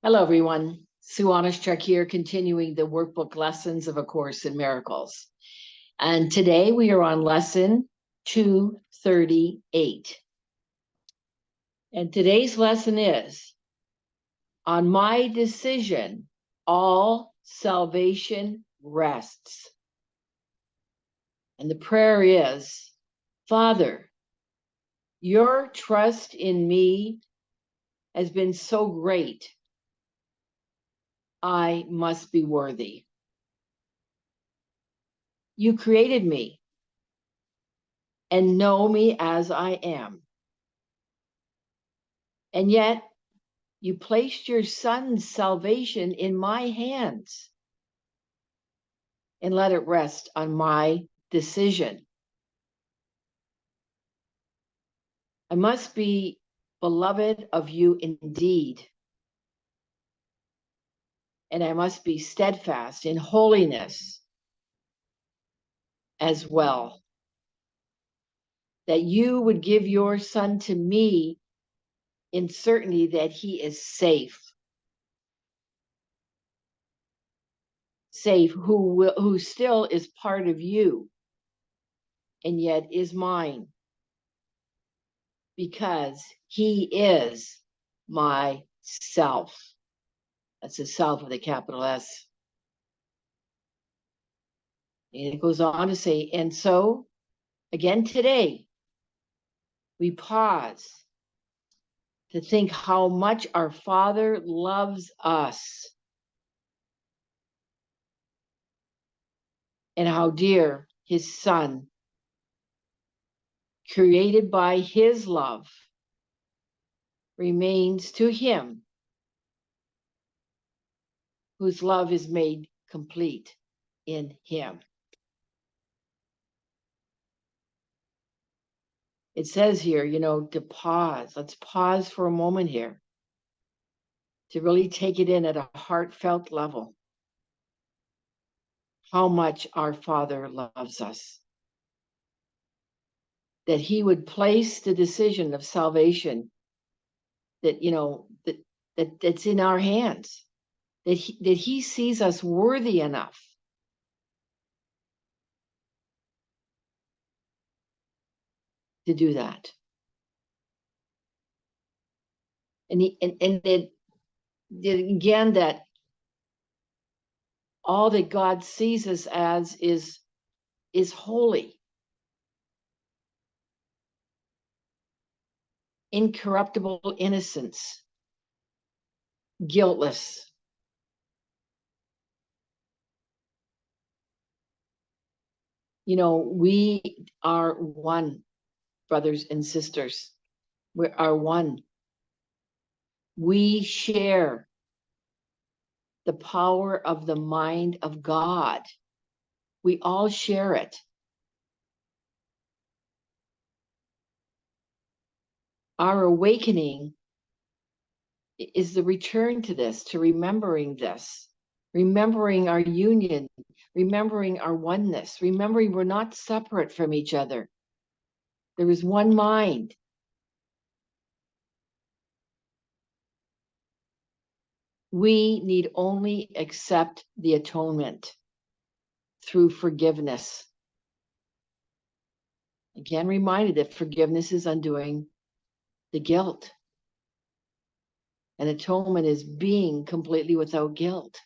Hello, everyone. Sue.oneschuk here, continuing the workbook lessons of A Course in Miracles. And today we are on lesson 238. And today's lesson is, on my decision, all salvation rests. And the prayer is, Father, your trust in me has been so great. I must be worthy. You created me and know me as I am. And yet you placed your son's salvation in my hands and let it rest on my decision. I must be beloved of you indeed. And I must be steadfast in holiness as well. That you would give your son to me in certainty that he is safe. Safe, who still is part of you and yet is mine, because he is my self. That's the self with a capital S. And it goes on to say, and so, again today, we pause to think how much our Father loves us and how dear his Son, created by his love, remains to him, whose love is made complete in him. It says here, to pause. Let's pause for a moment here to really take it in at a heartfelt level. How much our Father loves us. That he would place the decision of salvation that, that's in our hands. That he sees us worthy enough to do that. And again, that all that God sees us as is holy, incorruptible innocence, guiltless. We are one, brothers and sisters. We are one. We share the power of the mind of God. We all share it. Our awakening is the return to this, to remembering this, remembering our union, remembering our oneness, remembering we're not separate from each other. There is one mind. We need only accept the atonement through forgiveness. Again, reminded that forgiveness is undoing the guilt. And atonement is being completely without guilt.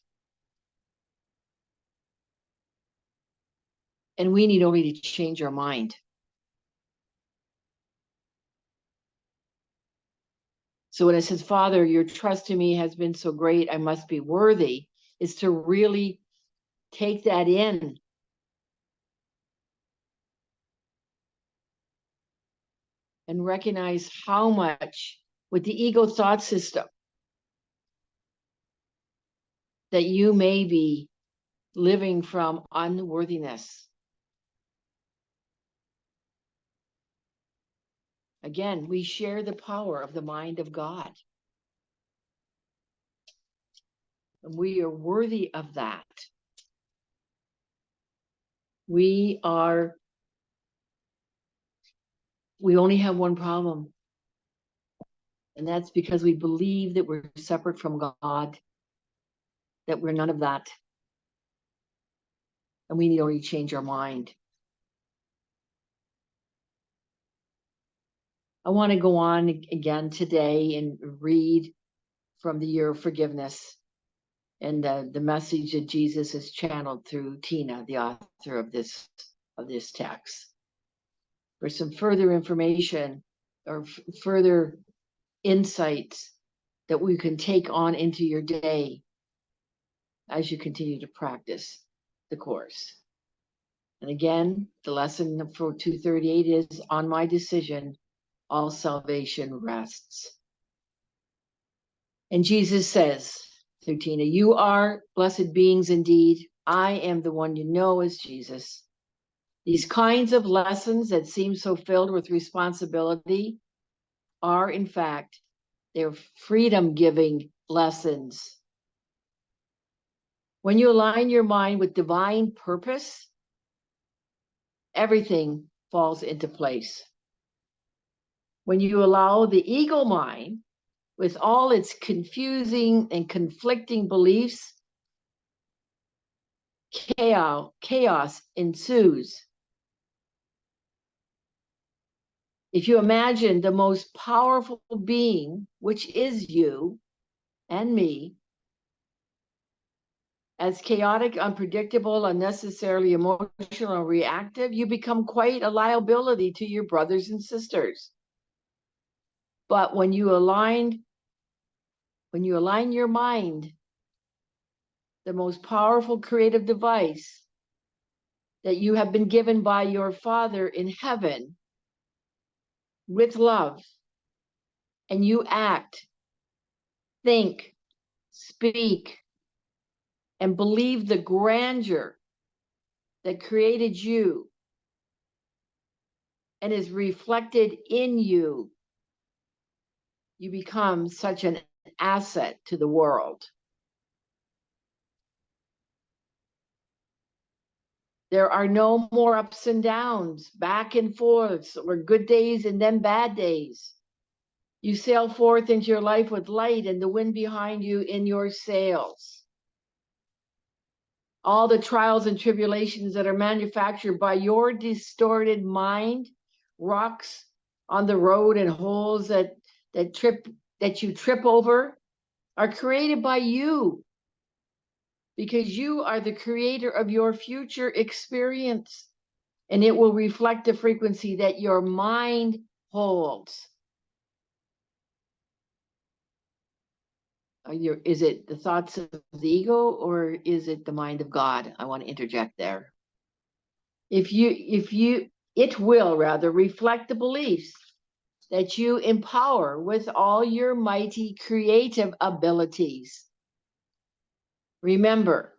And we need only to change our mind. So when it says, Father, your trust in me has been so great, I must be worthy, is to really take that in. And recognize how much with the ego thought system that you may be living from unworthiness. Again, we share the power of the mind of God. And we are worthy of that. We only have one problem. And that's because we believe that we're separate from God, that we're none of that. And we need to only change our mind. I want to go on again today and read from the Year of Forgiveness and the message that Jesus has channeled through Tina, the author of this text. For some further information or further insights that we can take on into your day as you continue to practice the course. And again, the lesson for 238 is, on my decision, all salvation rests. And Jesus says through Tina, you are blessed beings indeed. I am the one you know as Jesus. These kinds of lessons that seem so filled with responsibility are, in fact, they're freedom-giving lessons. When you align your mind with divine purpose, everything falls into place. When you allow the ego mind, with all its confusing and conflicting beliefs, chaos ensues. If you imagine the most powerful being, which is you and me, as chaotic, unpredictable, unnecessarily emotional, and reactive, you become quite a liability to your brothers and sisters. But when you align your mind, the most powerful creative device that you have been given by your Father in heaven, with love, and you act, think, speak, and believe the grandeur that created you and is reflected in you, you become such an asset to the world. There are no more ups and downs, back and forths, or good days and then bad days. You sail forth into your life with light and the wind behind you in your sails. All the trials and tribulations that are manufactured by your distorted mind, rocks on the road and holes that you trip over, are created by you, because you are the creator of your future experience, and it will reflect the frequency that your mind holds. Is it the thoughts of the ego, or is it the mind of God? I want to interject there. It will rather reflect the beliefs that you empower with all your mighty creative abilities. Remember,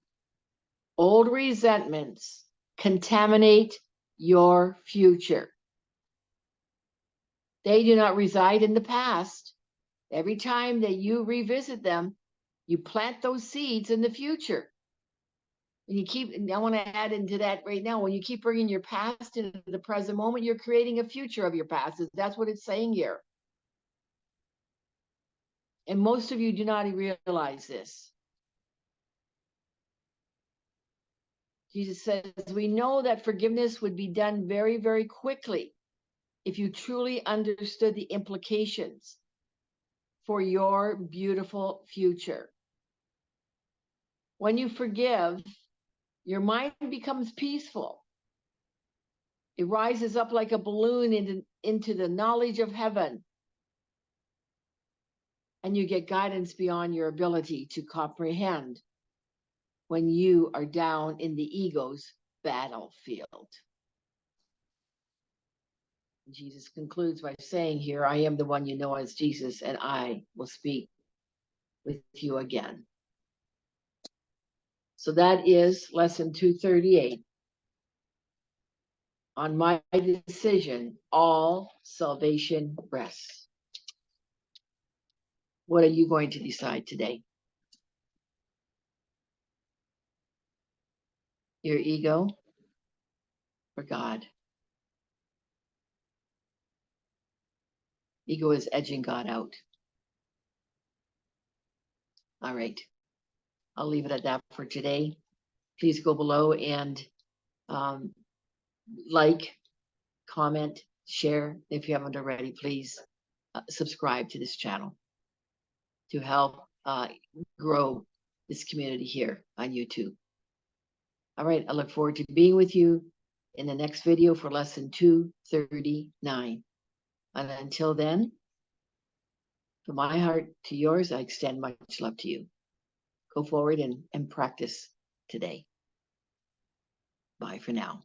old resentments contaminate your future. They do not reside in the past. Every time that you revisit them, you plant those seeds in the future. And I want to add into that right now, when you keep bringing your past into the present moment, you're creating a future of your past. That's what it's saying here. And most of you do not realize this. Jesus says, we know that forgiveness would be done very, very quickly if you truly understood the implications for your beautiful future. When you forgive, your mind becomes peaceful. It rises up like a balloon into the knowledge of heaven. And you get guidance beyond your ability to comprehend when you are down in the ego's battlefield. Jesus concludes by saying here, I am the one you know as Jesus, and I will speak with you again. So that is lesson 238. On my decision, all salvation rests. What are you going to decide today? Your ego or God? Ego is edging God out. All right. I'll leave it at that for today. Please go below and like, comment, share. If you haven't already, please subscribe to this channel to help grow this community here on YouTube. All right, I look forward to being with you in the next video for lesson 239. And until then, from my heart to yours, I extend much love to you. Go forward and practice today. Bye for now.